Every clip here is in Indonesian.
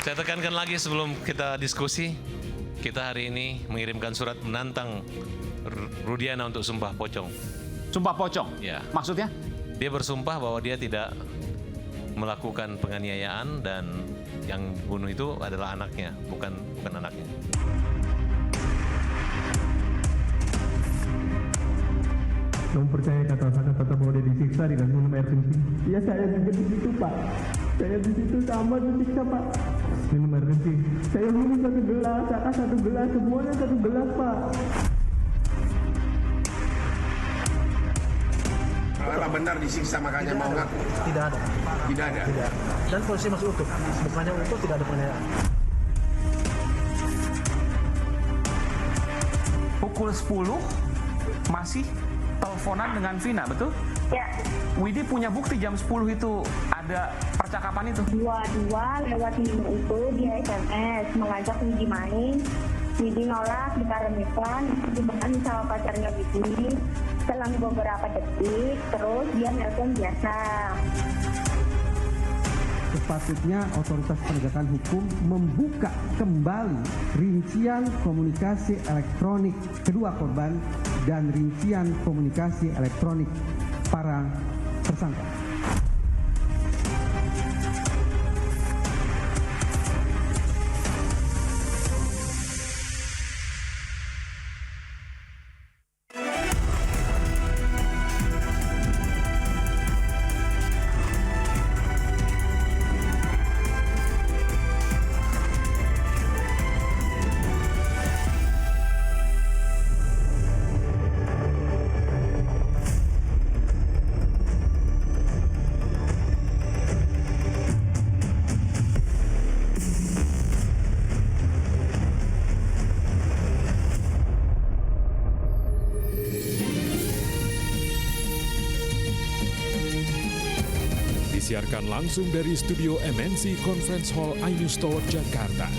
Saya tekankan lagi sebelum kita diskusi, kita hari ini mengirimkan surat menantang Rudiana untuk sumpah pocong. Sumpah pocong? Ya. Maksudnya? Dia bersumpah bahwa dia tidak melakukan penganiayaan dan yang bunuh itu adalah anaknya, bukan anaknya. Kamu percaya kata bahwa dia disiksa dengan minum air kencing? Iya, saya juga di situ, Pak. Saya di situ sama disiksa, Pak. Minum air kencing. Saya minum satu gelas, kakak satu gelas, semuanya satu gelas, Pak. Apakah benar disiksa makanya mau ngaku? Tidak ada. Tidak ada. Tidak. Dan polisi masih utuh. Bukannya utuh, tidak ada penganiayaan. Pukul 10 masih teleponan dengan Vina, betul? Ya. Widi punya bukti jam 10 itu ada percakapan itu? Dua-dua lewat Nino itu dia SMS mengajak Widi main. Widi nolak dikarenakan dibahas sama pacarnya Widi. Selang beberapa detik terus dia nelpon biasa. Sepatutnya otoritas penegakan hukum membuka kembali rincian komunikasi elektronik kedua korban dan rincian komunikasi elektronik para tersangka. Disiarkan langsung dari studio MNC Conference Hall Ainus Tower, Jakarta.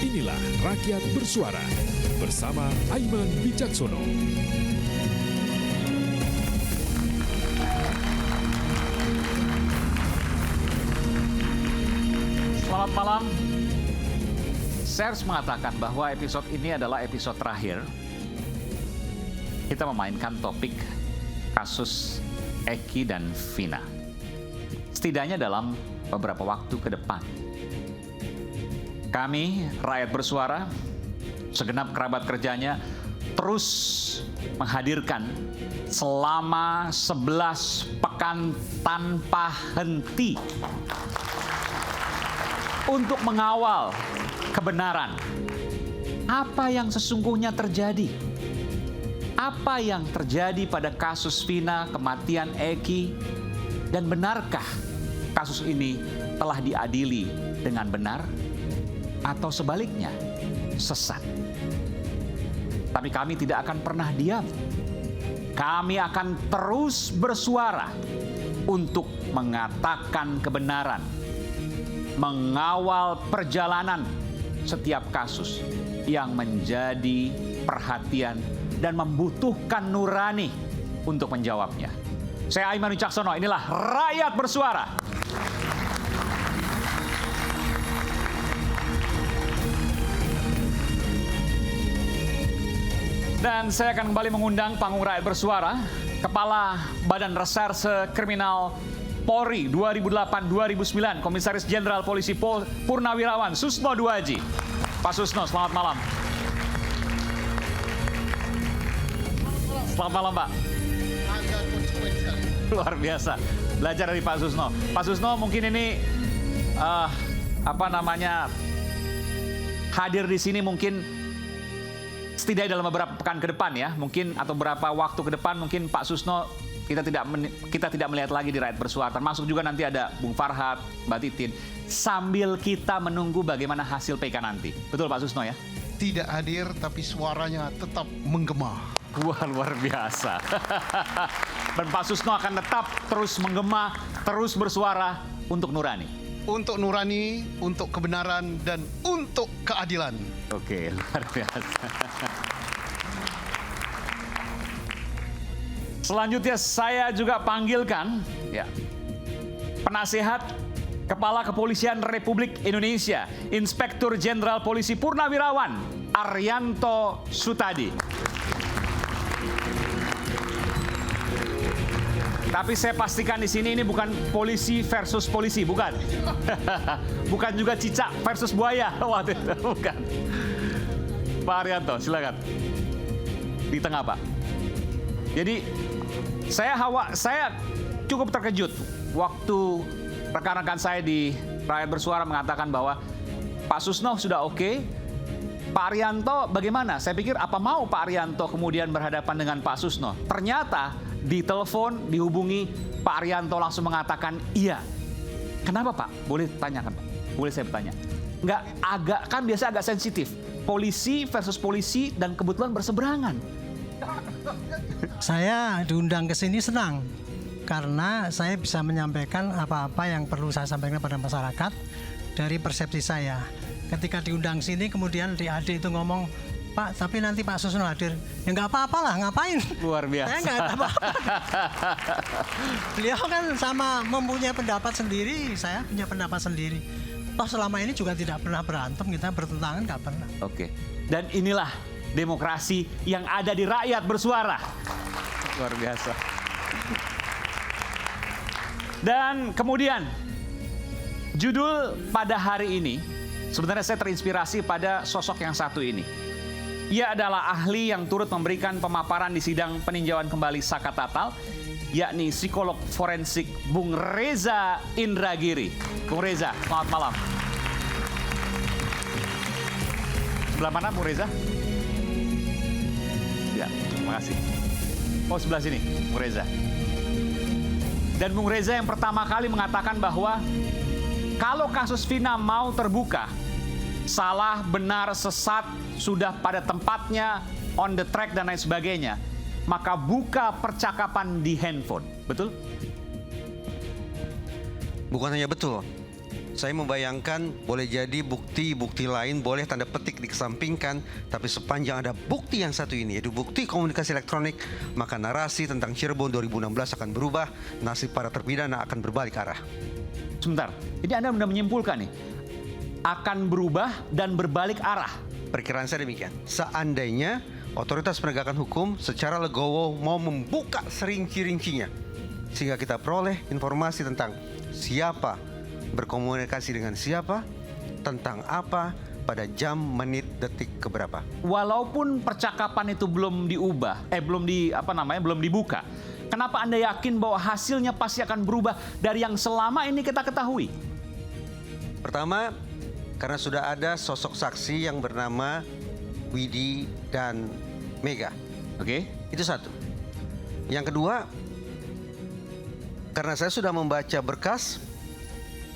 Inilah Rakyat Bersuara bersama Aiman Wicaksono. Selamat malam. Saya harus mengatakan bahwa episode ini adalah episode terakhir. Kita memainkan topik kasus Eki dan Vina. Setidaknya dalam beberapa waktu ke depan. Kami, Rakyat Bersuara, segenap kerabat kerjanya, terus menghadirkan selama 11 pekan tanpa henti untuk mengawal kebenaran. Apa yang sesungguhnya terjadi? Apa yang terjadi pada kasus Vina, kematian Eki, dan benarkah kasus ini telah diadili dengan benar atau sebaliknya sesat? Tapi kami tidak akan pernah diam. Kami akan terus bersuara untuk mengatakan kebenaran, mengawal perjalanan setiap kasus yang menjadi perhatian dan membutuhkan nurani untuk menjawabnya. Saya Aiman Wicaksono, inilah Rakyat Bersuara. Dan saya akan kembali mengundang panggung Rakyat Bersuara, Kepala Badan Reserse Kriminal Polri 2008-2009, Komisaris Jenderal Polisi Purnawirawan Susno Duaji. Pak Susno, selamat malam. Selamat malam, Pak. Luar biasa, belajar dari Pak Susno. Pak Susno mungkin ini hadir di sini mungkin setidaknya dalam beberapa pekan ke depan ya, mungkin atau beberapa waktu ke depan mungkin Pak Susno kita tidak melihat lagi di Rakyat Bersuara. Termasuk juga nanti ada Bung Farhat, Mbak Titin, sambil kita menunggu bagaimana hasil PK nanti. Betul Pak Susno ya? Tidak hadir tapi suaranya tetap menggema. Wah, luar biasa. Dan Pak Susno akan tetap terus menggema, terus bersuara untuk nurani. Untuk nurani, untuk kebenaran, dan untuk keadilan. Oke, luar biasa. Selanjutnya saya juga panggilkan ya, penasehat Kepala Kepolisian Republik Indonesia, Inspektur Jenderal Polisi Purnawirawan Arianto Sutadi. Tapi saya pastikan di sini ini bukan polisi versus polisi, bukan. Bukan juga cicak versus buaya, waktu itu, bukan. Pak Arianto, silakan. Di tengah, Pak. Jadi saya cukup terkejut waktu rekan-rekan saya di Rakyat Bersuara mengatakan bahwa Pak Susno sudah oke. Pak Arianto bagaimana? Saya pikir apa mau Pak Arianto kemudian berhadapan dengan Pak Susno? Ternyata di telepon dihubungi Pak Arianto langsung mengatakan iya. Kenapa Pak? Boleh tanyakan Pak? Boleh saya bertanya? Nggak agak, kan biasa agak sensitif. Polisi versus polisi dan kebetulan berseberangan. Saya diundang ke sini senang karena saya bisa menyampaikan apa-apa yang perlu saya sampaikan pada masyarakat dari persepsi saya. Ketika diundang sini kemudian adik itu ngomong, Pak, tapi nanti Pak Susno hadir. Ya nggak apa-apa lah, ngapain? Luar biasa. Saya nggak apa-apa. Beliau kan sama mempunyai pendapat sendiri, saya punya pendapat sendiri. Toh selama ini juga tidak pernah berantem, kita bertentangan nggak pernah. Oke. Dan inilah demokrasi yang ada di Rakyat Bersuara. Luar biasa. Dan kemudian judul pada hari ini, sebenarnya saya terinspirasi pada sosok yang satu ini. Ia adalah ahli yang turut memberikan pemaparan di sidang peninjauan kembali Saka Tatal, yakni psikolog forensik Bung Reza Indragiri. Bung Reza, selamat malam. Sebelah mana Bung Reza? Ya, terima kasih. Oh, sebelah sini, Bung Reza. Dan Bung Reza yang pertama kali mengatakan bahwa kalau kasus Vina mau terbuka, salah, benar, sesat, sudah pada tempatnya, on the track dan lain sebagainya, maka buka percakapan di handphone. Betul? Bukan hanya betul. Saya membayangkan boleh jadi bukti-bukti lain boleh tanda petik dikesampingkan, tapi sepanjang ada bukti yang satu ini, yaitu bukti komunikasi elektronik, maka narasi tentang Cirebon 2016 akan berubah, nasib para terpidana akan berbalik arah. Sebentar, jadi Anda sudah menyimpulkan nih, akan berubah dan berbalik arah. Perkiraan saya demikian. Seandainya otoritas penegakan hukum secara legowo mau membuka serinci-rincinya, sehingga kita peroleh informasi tentang siapa berkomunikasi dengan siapa, tentang apa, pada jam, menit, detik keberapa. Walaupun percakapan itu belum diubah, belum dibuka. Kenapa Anda yakin bahwa hasilnya pasti akan berubah dari yang selama ini kita ketahui? Pertama, karena sudah ada sosok saksi yang bernama Widi dan Mega. Oke. Itu satu. Yang kedua, karena saya sudah membaca berkas,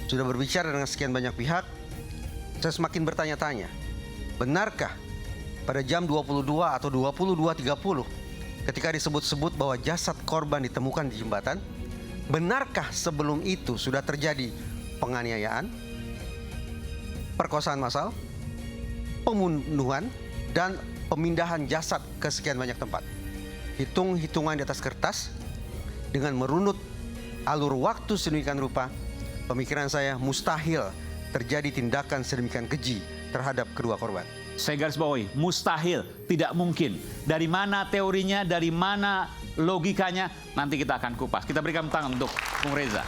sudah berbicara dengan sekian banyak pihak, saya semakin bertanya-tanya, benarkah pada jam 22 atau 22.30 ketika disebut-sebut bahwa jasad korban ditemukan di jembatan, benarkah sebelum itu sudah terjadi penganiayaan, perkosaan massal, pembunuhan, dan pemindahan jasad ke sekian banyak tempat? Hitung-hitungan di atas kertas, dengan merunut alur waktu sedemikian rupa, pemikiran saya mustahil terjadi tindakan sedemikian keji terhadap kedua korban. Saya garis bawahi, mustahil, tidak mungkin. Dari mana teorinya, dari mana logikanya, nanti kita akan kupas. Kita berikan tangan untuk Bung Reza.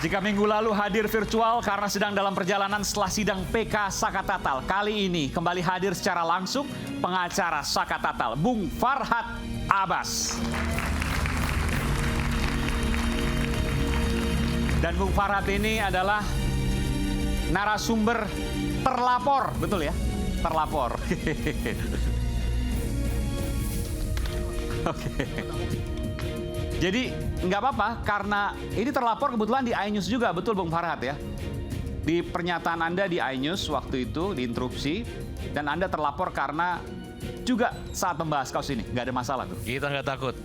Jika minggu lalu hadir virtual karena sedang dalam perjalanan setelah sidang PK Saka Tatal, kali ini kembali hadir secara langsung pengacara Saka Tatal, Bung Farhad Abbas. Dan Bung Farhad ini adalah narasumber terlapor, betul ya? Terlapor. Oke. Jadi nggak apa-apa karena ini terlapor kebetulan di iNews juga, betul Bung Farhad ya? Di pernyataan Anda di iNews waktu itu diinterupsi dan Anda terlapor karena juga saat membahas kasus ini, nggak ada masalah tuh. Kita nggak takut.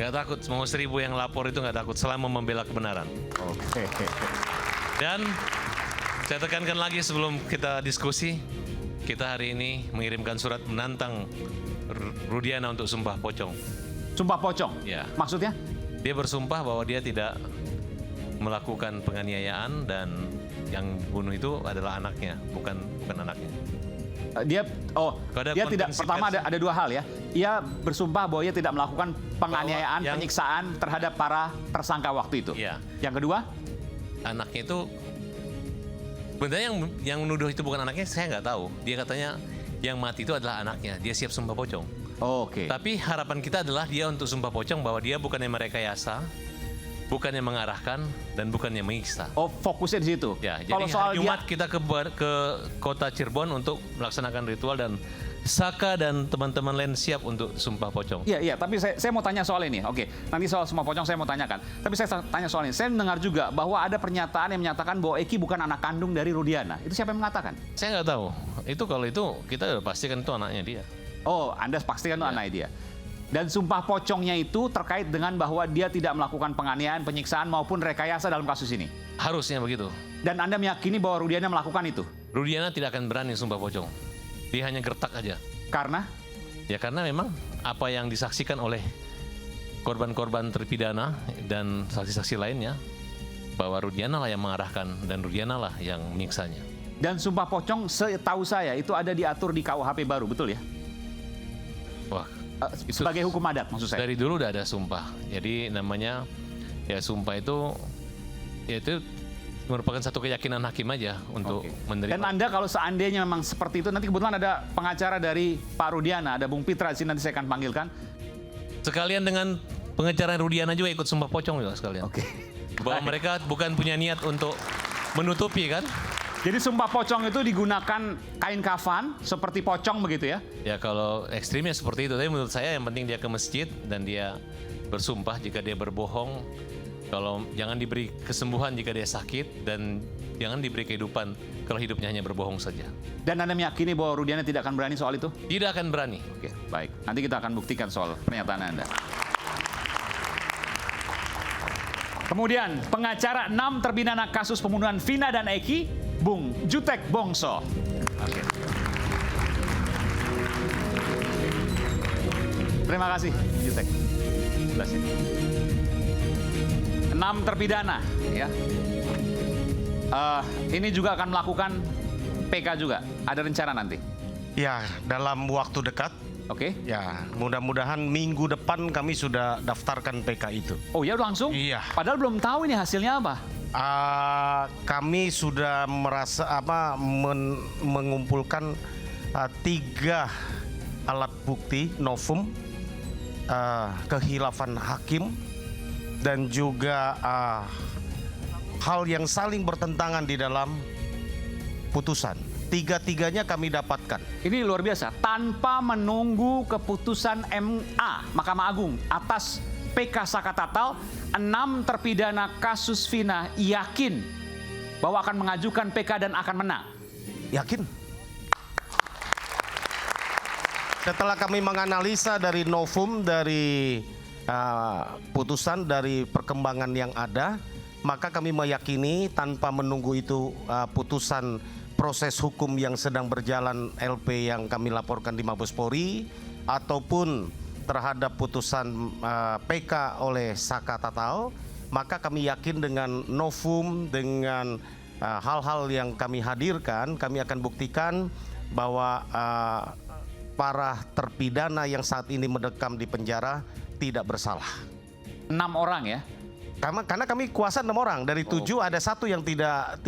Nggak takut, mau 1000 yang lapor itu nggak takut selama membela kebenaran. Oke. Dan saya tekankan lagi sebelum kita diskusi, kita hari ini mengirimkan surat menantang Rudiana untuk sumpah pocong. Sumpah pocong? Ya. Maksudnya? Dia bersumpah bahwa dia tidak melakukan penganiayaan dan yang bunuh itu adalah anaknya, bukan anaknya. Dia Ada dia tidak, konvensi pertama pers. ada dua hal ya. Ia bersumpah bahwa ia tidak melakukan penganiayaan, penyiksaan terhadap para tersangka waktu itu. Iya. Yang kedua, Anaknya itu sebenarnya yang menuduh itu bukan anaknya, saya nggak tahu. Dia katanya yang mati itu adalah anaknya. Dia siap sumpah pocong. oke. Tapi harapan kita adalah dia untuk sumpah pocong bahwa dia bukan yang merekayasa, bukan yang mengarahkan, dan bukan yang menyiksa. Oh, fokusnya di situ. Ya, jadi Kalau soal hari Jumat kita ke kota Cirebon untuk melaksanakan ritual dan Saka dan teman-teman lain siap untuk sumpah pocong. Iya, tapi saya mau tanya soal ini. Oke, nanti soal sumpah pocong saya mau tanyakan. Tapi saya tanya soal ini. Saya mendengar juga bahwa ada pernyataan yang menyatakan bahwa Eki bukan anak kandung dari Rudiana. Itu siapa yang mengatakan? Saya nggak tahu. Itu kalau itu kita udah pastikan itu anaknya dia. Oh, Anda pastikan itu anaknya dia. Dan sumpah pocongnya itu terkait dengan bahwa dia tidak melakukan penganiayaan, penyiksaan maupun rekayasa dalam kasus ini. Harusnya begitu. Dan Anda meyakini bahwa Rudiana melakukan itu? Rudiana tidak akan berani sumpah pocong. Dia hanya gertak aja. Karena? Ya karena memang apa yang disaksikan oleh korban-korban terpidana dan saksi-saksi lainnya, bahwa Rudiana lah yang mengarahkan dan Rudiana lah yang menyiksanya. Dan sumpah pocong setahu saya itu ada diatur di KUHP baru, betul ya? Wah, sebagai hukum adat maksud saya. Dari dulu udah ada sumpah. Jadi namanya ya sumpah itu ya itu merupakan satu keyakinan hakim aja untuk menerima. Dan Anda kalau seandainya memang seperti itu, nanti kebetulan ada pengacara dari Pak Rudiana, ada Bung Pitra di sini, nanti saya akan panggilkan. Sekalian dengan pengacara Rudiana juga ikut sumpah pocong juga sekalian. Oke. Bahwa mereka bukan punya niat untuk menutupi kan. Jadi sumpah pocong itu digunakan kain kafan seperti pocong begitu ya? Ya kalau ekstrimnya seperti itu, tapi menurut saya yang penting dia ke masjid dan dia bersumpah jika dia berbohong, kalau jangan diberi kesembuhan jika dia sakit, dan jangan diberi kehidupan kalau hidupnya hanya berbohong saja. Dan Anda meyakini bahwa Rudiana tidak akan berani soal itu? Tidak akan berani. Oke, baik. Nanti kita akan buktikan soal pernyataan Anda. Kemudian pengacara 6 terpidana kasus pembunuhan Vina dan Eki, Bung Jutek Bongso. Oke. Terima kasih, Jutek. Jelasin. 6 terpidana, ya. Ini juga akan melakukan PK juga. Ada rencana nanti? Ya, dalam waktu dekat. Oke. Ya, mudah-mudahan minggu depan kami sudah daftarkan PK itu. Oh ya, langsung? Iya. Padahal belum tahu ini hasilnya apa. Kami sudah mengumpulkan 3 alat bukti novum, kehilafan hakim, dan juga hal yang saling bertentangan di dalam putusan. 3-tiganya kami dapatkan. Ini luar biasa, tanpa menunggu keputusan MA, Mahkamah Agung, atas PK Saka Tatal, 6 terpidana kasus Vina yakin bahwa akan mengajukan PK dan akan menang. Yakin? Setelah kami menganalisa dari novum, dari putusan, dari perkembangan yang ada, maka kami meyakini tanpa menunggu itu putusan proses hukum yang sedang berjalan LP yang kami laporkan di Mabes Polri ataupun terhadap putusan PK oleh Saka Tatal, maka kami yakin dengan novum, dengan hal-hal yang kami hadirkan, kami akan buktikan bahwa para terpidana yang saat ini mendekam di penjara tidak bersalah. 6 orang ya? Karena kami kuasa 6 orang, dari 7 ada 1 yang tidak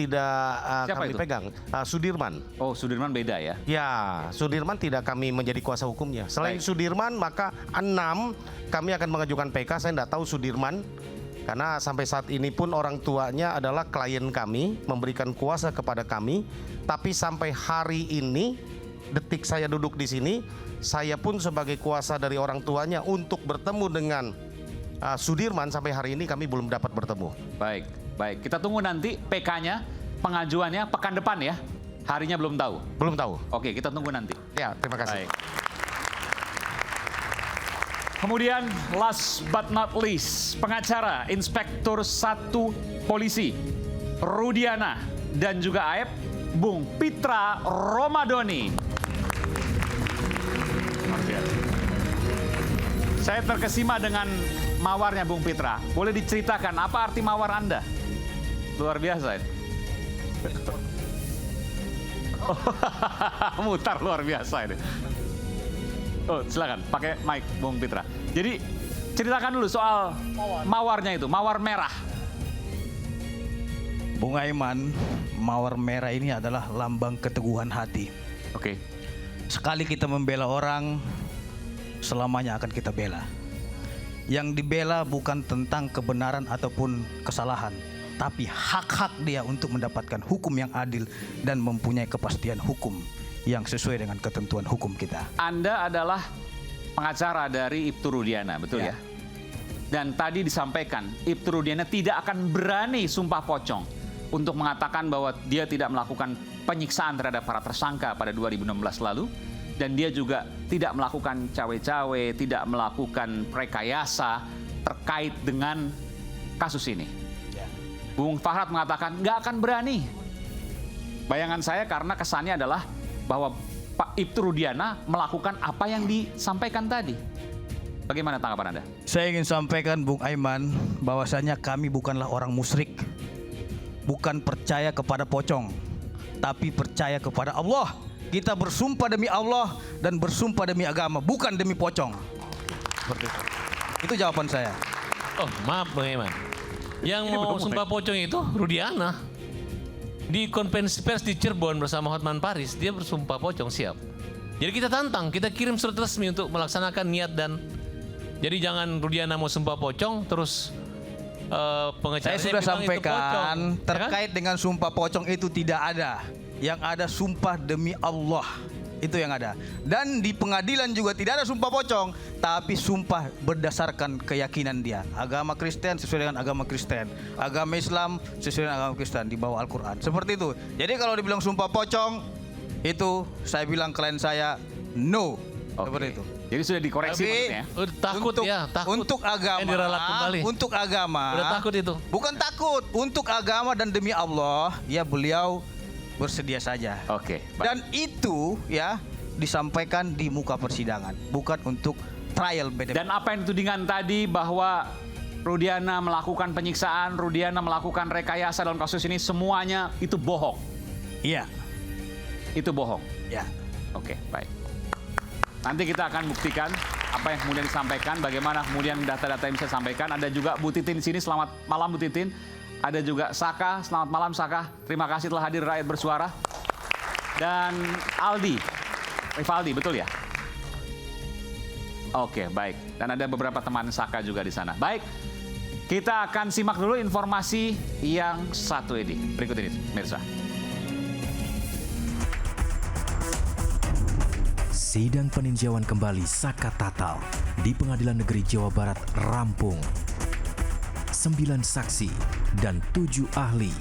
kami itu? pegang, Sudirman. Oh, Sudirman beda ya? Ya, Sudirman tidak kami menjadi kuasa hukumnya. Selain Sudirman, maka 6 kami akan mengajukan PK. Saya tidak tahu Sudirman, karena sampai saat ini pun orang tuanya adalah klien kami, memberikan kuasa kepada kami. Tapi sampai hari ini, detik saya duduk di sini, saya pun sebagai kuasa dari orang tuanya untuk bertemu dengan Sudirman, sampai hari ini kami belum dapat bertemu. Baik, baik. Kita tunggu nanti PK-nya, pengajuannya pekan depan ya. Harinya belum tahu. Belum tahu. Oke, kita tunggu nanti. Ya, terima kasih. Baik. Kemudian last but not least, pengacara Inspektur 1 Polisi Rudiana dan juga AEP, Bung Pitra Romadoni. Saya terkesima dengan mawarnya Bung Pitra. Boleh diceritakan apa arti mawar Anda? luar biasa ini. Mutar luar biasa ini. Oh, silakan pakai mic Bung Pitra. Jadi ceritakan dulu soal mawarnya itu, mawar merah. Bung Aiman, mawar merah ini adalah lambang keteguhan hati. Oke. Sekali kita membela orang, selamanya akan kita bela. Yang dibela bukan tentang kebenaran ataupun kesalahan, tapi hak-hak dia untuk mendapatkan hukum yang adil dan mempunyai kepastian hukum yang sesuai dengan ketentuan hukum kita. Anda adalah pengacara dari Ibtu Rudiana, betul ya? Dan tadi disampaikan, Ibtu Rudiana tidak akan berani sumpah pocong untuk mengatakan bahwa dia tidak melakukan penyiksaan terhadap para tersangka pada 2016 lalu, dan dia juga tidak melakukan cawe-cawe, tidak melakukan rekayasa terkait dengan kasus ini. Bung Farhad mengatakan nggak akan berani. Bayangan saya karena kesannya adalah bahwa Pak Ibtu Rudiana melakukan apa yang disampaikan tadi. Bagaimana tanggapan Anda? Saya ingin sampaikan Bung Aiman, bahwasanya kami bukanlah orang musyrik, bukan percaya kepada pocong, tapi percaya kepada Allah. Kita bersumpah demi Allah dan bersumpah demi agama, bukan demi pocong. Seperti itu. Itu jawaban saya. Oh, maaf Bang Iman. Yang mau sumpah pocong itu Rudiana. Di konferensi pers di Cirebon bersama Hotman Paris, dia bersumpah pocong siap. Jadi kita tantang, kita kirim surat resmi untuk melaksanakan niat dan jadi jangan Rudiana mau sumpah pocong terus pengacaranya saya sudah sampaikan pocong, terkait dengan sumpah pocong itu tidak ada. Yang ada sumpah demi Allah, itu yang ada. Dan di pengadilan juga tidak ada sumpah pocong, tapi sumpah berdasarkan keyakinan dia. Agama Kristen sesuai dengan agama Kristen, agama Islam sesuai dengan agama Kristen di bawah Al-Quran. Seperti itu. Jadi kalau dibilang sumpah pocong, itu saya bilang klien saya no. Seperti itu. Jadi sudah dikoreksi maksudnya. Takut untuk, ya, takut. Untuk agama, untuk agama. Udah takut itu. Bukan takut, untuk agama dan demi Allah, ya beliau bersedia saja. Oke. Dan itu ya disampaikan di muka persidangan, bukan untuk trial beda. Dan apa yang ditudingan tadi bahwa Rudiana melakukan penyiksaan, Rudiana melakukan rekayasa dalam kasus ini, semuanya itu bohong. Iya. Itu bohong. Ya. Oke, baik. Nanti kita akan buktikan apa yang kemudian disampaikan, bagaimana kemudian data-data yang bisa disampaikan. Ada juga Bu Titin di sini. Selamat malam Bu Titin. Ada juga Saka. Selamat malam Saka. Terima kasih telah hadir Rakyat Bersuara. Dan Aldi, Rivaldi, betul ya? Oke, baik. Dan ada beberapa teman Saka juga di sana. Baik, kita akan simak dulu informasi yang satu ini. Berikut ini, Mirsa. Sidang peninjauan kembali Saka Tatal di Pengadilan Negeri Jawa Barat rampung. 9 saksi dan 7 ahli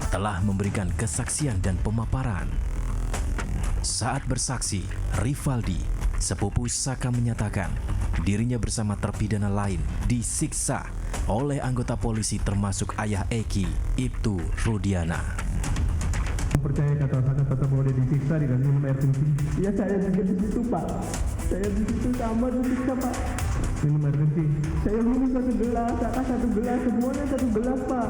telah memberikan kesaksian dan pemaparan. Saat bersaksi, Rivaldi, sepupu Saka menyatakan dirinya bersama terpidana lain disiksa oleh anggota polisi termasuk ayah Eki, Ibtu Rudiana. Percaya kata Saka tetap boleh disiksa dengan minum air kencing. Iya saya juga di situ Pak. Saya di situ sama disiksa Pak. Minum air kencing. Saya minum 1 gelas, Saka 1 gelas, semuanya 1 gelas Pak.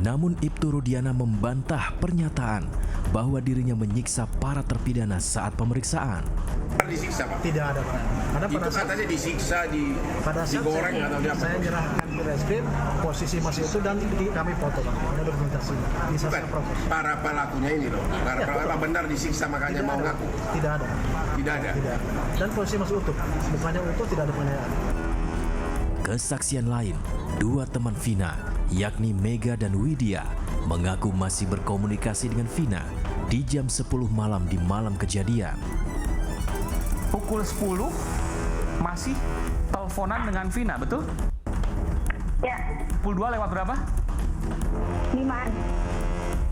Namun Ibtu Rudiana membantah pernyataan bahwa dirinya menyiksa para terpidana saat pemeriksaan. Disiksa Pak? Tidak ada Pak. Karena itu katanya disiksa, digoreng atau diapa? Saya menyerahkan ke reskrim, posisi masih itu dan kami foto Pak. Ada dokumentasi. Bisa saya proses. Para pelakunya ini loh. Para pelaku benar disiksa makanya mau ngaku? Tidak ada. Tidak ada? Tidak. Dan posisi masih utuh. Bukannya utuh, tidak ada penganiayaan. Kesaksian lain, 2 teman Vina, yakni Mega dan Widya, mengaku masih berkomunikasi dengan Vina di jam 10 malam di malam kejadian. Pukul 10 masih teleponan dengan Vina, betul? Ya. Pukul 2 lewat berapa? 5.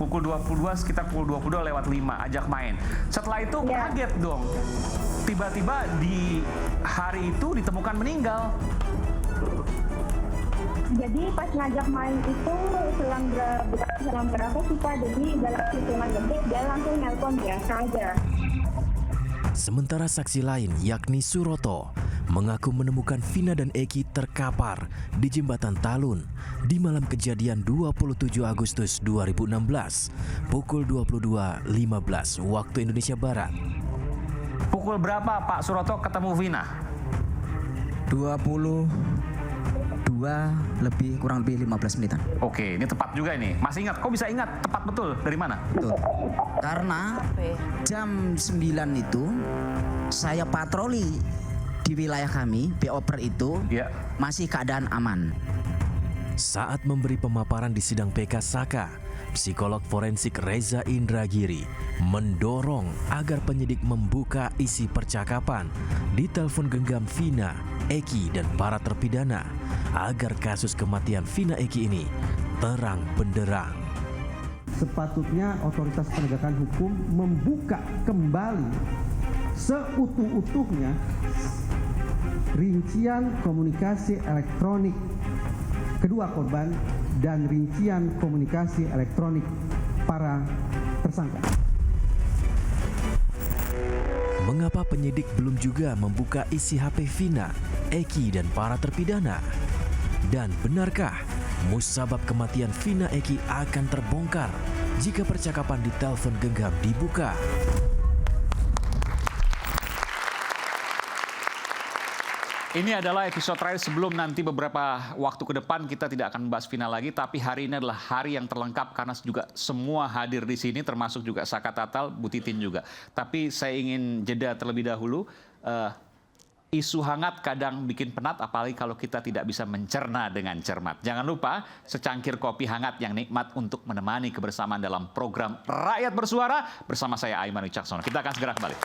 Pukul 22, sekitar pukul 22 lewat 5, ajak main. Setelah itu kaget dong. Tiba-tiba di hari itu ditemukan meninggal. Jadi pas ngajak main itu selang berapa sih Pak? Jadi dalam hitungan detik dia langsung nelpon biasa aja. Sementara saksi lain yakni Suroto mengaku menemukan Vina dan Eki terkapar di Jembatan Talun di malam kejadian 27 Agustus 2016 pukul 22.15 waktu Indonesia Barat. Pukul berapa Pak Suroto ketemu Vina? 22 kurang lebih 15 menitan. Oke, ini tepat juga ini. Masih ingat? Kok bisa ingat? Tepat betul. Dari mana? Betul. Karena jam 9 itu saya patroli di wilayah kami, BOPER itu masih keadaan aman. Saat memberi pemaparan di sidang PK Saka, psikolog forensik Reza Indragiri mendorong agar penyidik membuka isi percakapan di telepon genggam Vina, Eki, dan para terpidana agar kasus kematian Vina Eki ini terang benderang. Sepatutnya otoritas penegakan hukum membuka kembali seutuh-utuhnya rincian komunikasi elektronik kedua korban dan rincian komunikasi elektronik para tersangka. Mengapa penyidik belum juga membuka isi HP Vina, Eki, dan para terpidana? Dan benarkah musabab kematian Vina Eki akan terbongkar jika percakapan di telepon genggam dibuka? Ini adalah episode terakhir sebelum nanti beberapa waktu ke depan kita tidak akan membahas Vina lagi, tapi hari ini adalah hari yang terlengkap karena juga semua hadir di sini, termasuk juga Saka Tatal, Bu Titin juga. Tapi saya ingin jeda terlebih dahulu. Isu hangat kadang bikin penat, apalagi kalau kita tidak bisa mencerna dengan cermat. Jangan lupa secangkir kopi hangat yang nikmat untuk menemani kebersamaan dalam program Rakyat Bersuara bersama saya Aiman Wicaksono. Kita akan segera kembali.